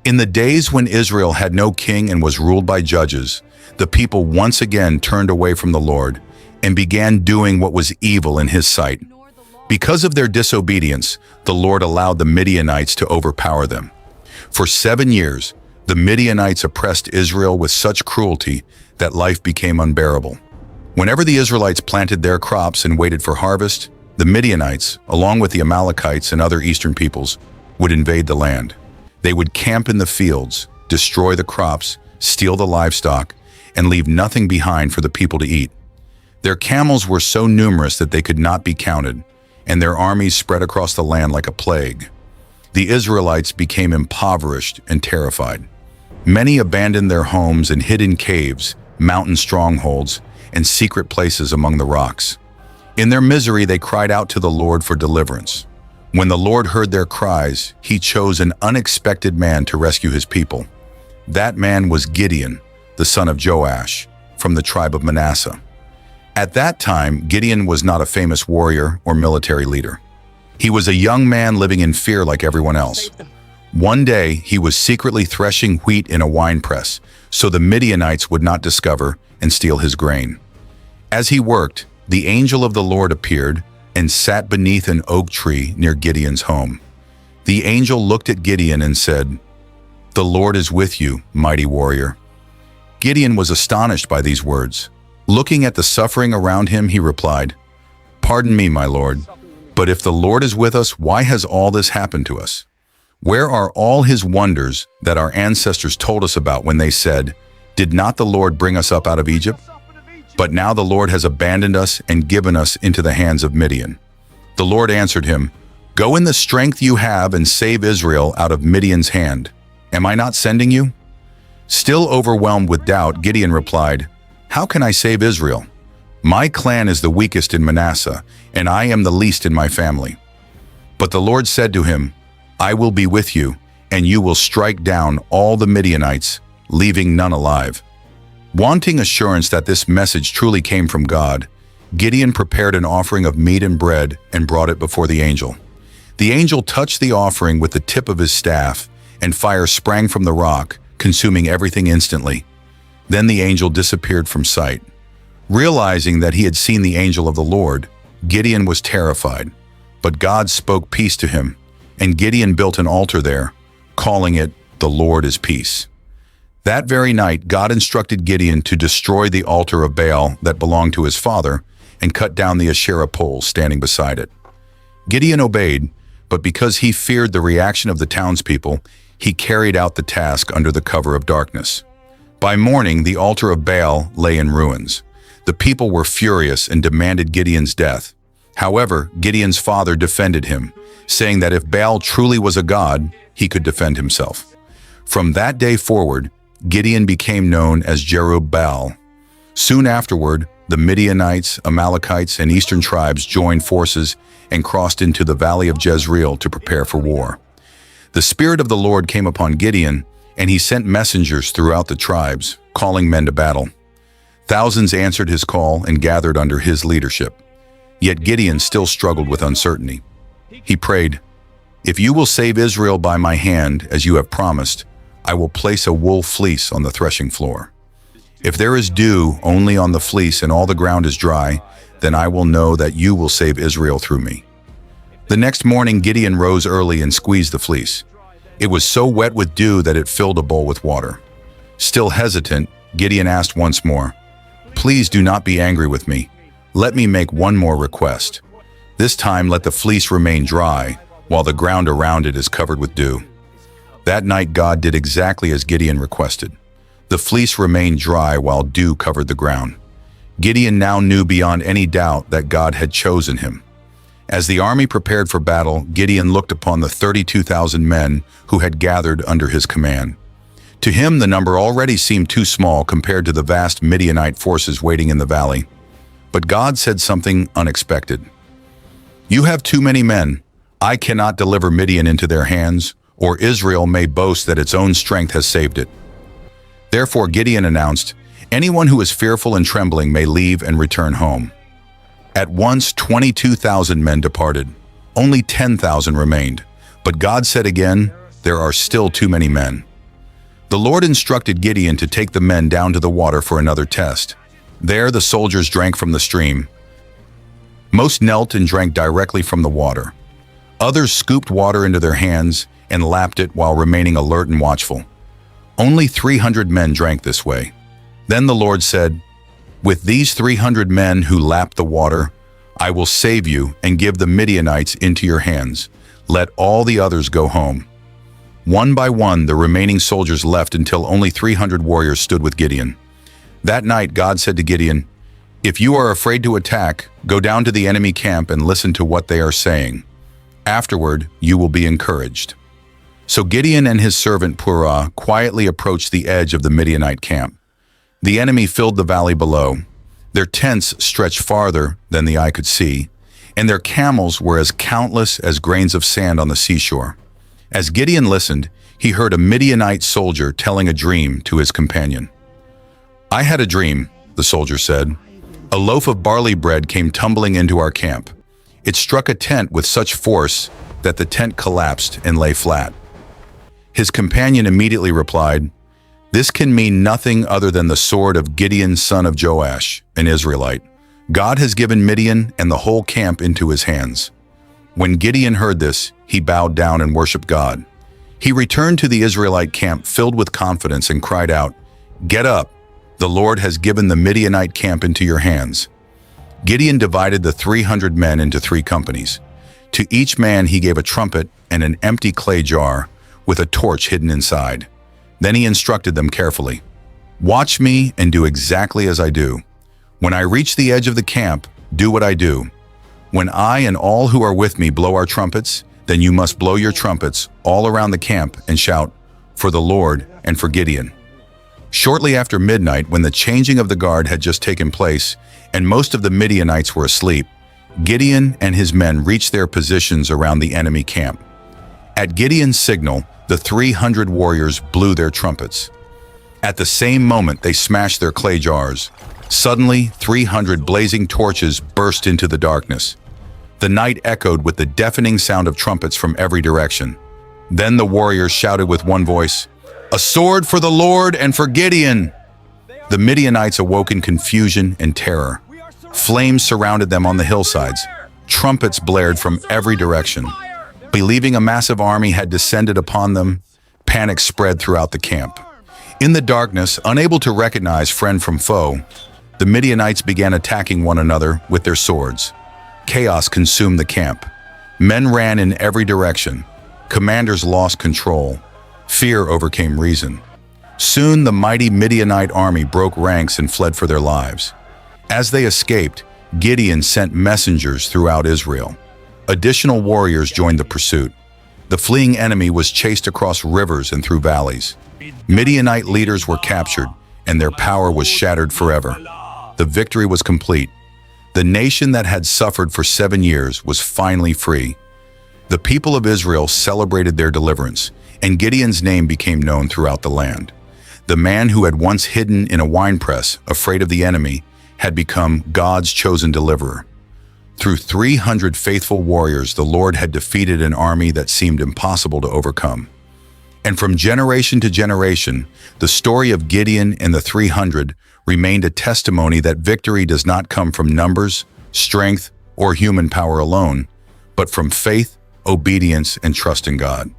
In the days when Israel had no king and was ruled by judges, the people once again turned away from the Lord and began doing what was evil in his sight. Because of their disobedience, the Lord allowed the Midianites to overpower them. For 7 years, the Midianites oppressed Israel with such cruelty that life became unbearable. Whenever the Israelites planted their crops and waited for harvest, the Midianites, along with the Amalekites and other eastern peoples, would invade the land. They would camp in the fields, destroy the crops, steal the livestock, and leave nothing behind for the people to eat. Their camels were so numerous that they could not be counted, and their armies spread across the land like a plague. The Israelites became impoverished and terrified. Many abandoned their homes and hid in caves, mountain strongholds, and secret places among the rocks. In their misery, they cried out to the Lord for deliverance. When the Lord heard their cries, he chose an unexpected man to rescue his people. That man was Gideon, the son of Joash, from the tribe of Manasseh. At that time, Gideon was not a famous warrior or military leader. He was a young man living in fear like everyone else. One day, he was secretly threshing wheat in a winepress, so the Midianites would not discover and steal his grain. As he worked, the angel of the Lord appeared and sat beneath an oak tree near Gideon's home. The angel looked at Gideon and said, "The Lord is with you, mighty warrior." Gideon was astonished by these words. Looking at the suffering around him, he replied, "Pardon me, my Lord, but if the Lord is with us, why has all this happened to us? Where are all his wonders that our ancestors told us about when they said, 'Did not the Lord bring us up out of Egypt?' But now the Lord has abandoned us and given us into the hands of Midian." The Lord answered him, "Go in the strength you have and save Israel out of Midian's hand. Am I not sending you?" Still overwhelmed with doubt, Gideon replied, "How can I save Israel? My clan is the weakest in Manasseh, and I am the least in my family." But the Lord said to him, "I will be with you, and you will strike down all the Midianites, leaving none alive." Wanting assurance that this message truly came from God, Gideon prepared an offering of meat and bread and brought it before the angel. The angel touched the offering with the tip of his staff, and fire sprang from the rock, consuming everything instantly. Then the angel disappeared from sight. Realizing that he had seen the angel of the Lord, Gideon was terrified, but God spoke peace to him, and Gideon built an altar there, calling it, "The Lord is Peace." That very night, God instructed Gideon to destroy the altar of Baal that belonged to his father and cut down the Asherah pole standing beside it. Gideon obeyed, but because he feared the reaction of the townspeople, he carried out the task under the cover of darkness. By morning, the altar of Baal lay in ruins. The people were furious and demanded Gideon's death. However, Gideon's father defended him, saying that if Baal truly was a god, he could defend himself. From that day forward, Gideon became known as Jerub-Baal. Soon afterward, the Midianites, Amalekites, and eastern tribes joined forces and crossed into the valley of Jezreel to prepare for war. The Spirit of the Lord came upon Gideon, and he sent messengers throughout the tribes, calling men to battle. Thousands answered his call and gathered under his leadership. Yet Gideon still struggled with uncertainty. He prayed, "If you will save Israel by my hand, as you have promised, I will place a wool fleece on the threshing floor. If there is dew only on the fleece and all the ground is dry, then I will know that you will save Israel through me." The next morning, Gideon rose early and squeezed the fleece. It was so wet with dew that it filled a bowl with water. Still hesitant, Gideon asked once more, "Please do not be angry with me. Let me make one more request. This time let the fleece remain dry, while the ground around it is covered with dew." That night God did exactly as Gideon requested. The fleece remained dry while dew covered the ground. Gideon now knew beyond any doubt that God had chosen him. As the army prepared for battle, Gideon looked upon the 32,000 men who had gathered under his command. To him, the number already seemed too small compared to the vast Midianite forces waiting in the valley. But God said something unexpected. "You have too many men. I cannot deliver Midian into their hands, or Israel may boast that its own strength has saved it." Therefore Gideon announced, "Anyone who is fearful and trembling may leave and return home." At once 22,000 men departed. Only 10,000 remained. But God said again, "There are still too many men. The Lord instructed Gideon to take the men down to the water for another test. There the soldiers drank from the stream. Most knelt and drank directly from the water. Others scooped water into their hands and lapped it while remaining alert and watchful. Only 300 men drank this way. Then the Lord said, "With these 300 men who lapped the water, I will save you and give the Midianites into your hands. Let all the others go home." One by one, the remaining soldiers left until only 300 warriors stood with Gideon. That night, God said to Gideon, "If you are afraid to attack, go down to the enemy camp and listen to what they are saying. Afterward, you will be encouraged." So Gideon and his servant Purah quietly approached the edge of the Midianite camp. The enemy filled the valley below. Their tents stretched farther than the eye could see, and their camels were as countless as grains of sand on the seashore. As Gideon listened, he heard a Midianite soldier telling a dream to his companion. "I had a dream," the soldier said. "A loaf of barley bread came tumbling into our camp. It struck a tent with such force that the tent collapsed and lay flat." His companion immediately replied, "This can mean nothing other than the sword of Gideon son of Joash, an Israelite. God has given Midian and the whole camp into his hands." When Gideon heard this, he bowed down and worshiped God. He returned to the Israelite camp filled with confidence and cried out, "Get up! The Lord has given the Midianite camp into your hands." Gideon divided the 300 men into 3 companies. To each man he gave a trumpet and an empty clay jar with a torch hidden inside. Then he instructed them carefully. "Watch me and do exactly as I do. When I reach the edge of the camp, do what I do. When I and all who are with me blow our trumpets, then you must blow your trumpets all around the camp and shout, 'For the Lord and for Gideon.'" Shortly after midnight, when the changing of the guard had just taken place and most of the Midianites were asleep, Gideon and his men reached their positions around the enemy camp. At Gideon's signal, the 300 warriors blew their trumpets. At the same moment, they smashed their clay jars. Suddenly, 300 blazing torches burst into the darkness. The night echoed with the deafening sound of trumpets from every direction. Then the warriors shouted with one voice, "A sword for the Lord and for Gideon!" The Midianites awoke in confusion and terror. Flames surrounded them on the hillsides. Trumpets blared from every direction. Believing a massive army had descended upon them, panic spread throughout the camp. In the darkness, unable to recognize friend from foe, the Midianites began attacking one another with their swords. Chaos consumed the camp. Men ran in every direction. Commanders lost control. Fear overcame reason. Soon the mighty Midianite army broke ranks and fled for their lives. As they escaped, Gideon sent messengers throughout Israel. Additional warriors joined the pursuit. The fleeing enemy was chased across rivers and through valleys. Midianite leaders were captured, and their power was shattered forever. The victory was complete. The nation that had suffered for 7 years was finally free. The people of Israel celebrated their deliverance, and Gideon's name became known throughout the land. The man who had once hidden in a winepress, afraid of the enemy, had become God's chosen deliverer. Through 300 faithful warriors, the Lord had defeated an army that seemed impossible to overcome. And from generation to generation, the story of Gideon and the 300 remained a testimony that victory does not come from numbers, strength, or human power alone, but from faith, obedience, and trust in God.